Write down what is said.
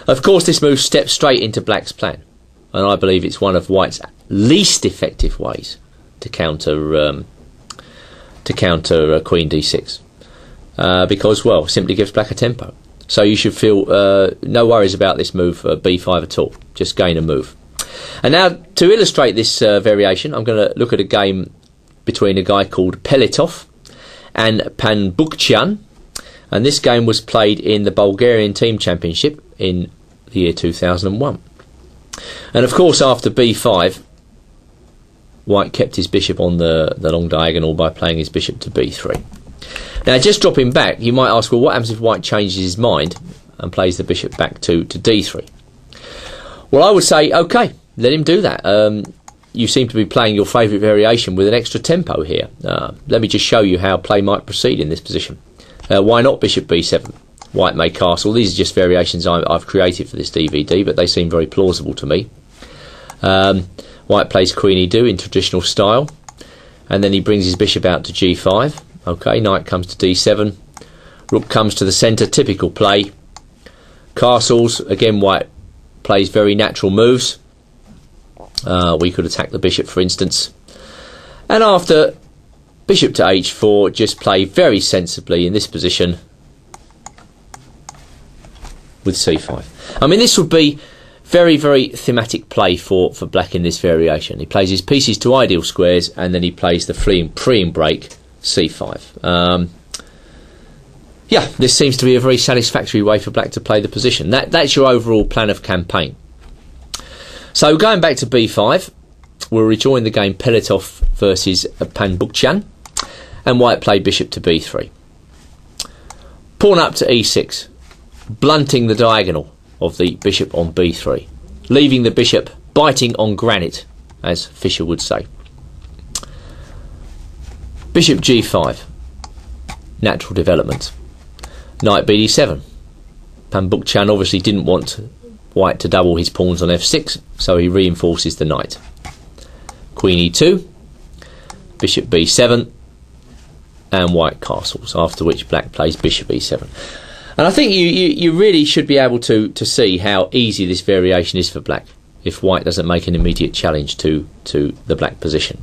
Of course, this move steps straight into black's plan, and I believe it's one of white's least effective ways to counter queen d6, because, well, simply gives black a tempo. So you should feel no worries about this move b5 at all. Just gain a move. And now, to illustrate this variation, I'm going to look at a game between a guy called Pelitov and Panbukchian, and this game was played in the Bulgarian Team Championship in the year 2001. And of course, after b5, white kept his bishop on the long diagonal by playing his bishop to b3. Now, just dropping back, you might ask, well, what happens if white changes his mind and plays the bishop back to d3? Well, I would say, okay, let him do that. You seem to be playing your favourite variation with an extra tempo here. Let me just show you how play might proceed in this position. Why not bishop b7? White may castle. These are just variations I've created for this DVD, but they seem very plausible to me. White plays queen e2 in traditional style, and then he brings his bishop out to g5. Okay, knight comes to d7. Rook comes to the centre, typical play. Castles, again, white plays very natural moves. We could attack the bishop, for instance. And after bishop to h4, just play very sensibly in this position with c5. I mean, this would be very, very thematic play for black in this variation. He plays his pieces to ideal squares, and then he plays the pre and break c5. Yeah, this seems to be a very satisfactory way for black to play the position. That's your overall plan of campaign. So going back to b5, we'll rejoin the game Pelitov versus Panbukchian, and white played bishop to b3. Pawn up to e6, blunting the diagonal of the bishop on b3, leaving the bishop biting on granite, as Fischer would say. Bishop g5, natural development. Knight bd7. Panbukchian obviously didn't want white to double his pawns on f6, so he reinforces the knight. Queen e2, bishop b7, and white castles, after which black plays bishop e7. And I think you really should be able to see how easy this variation is for black if white doesn't make an immediate challenge to the black position.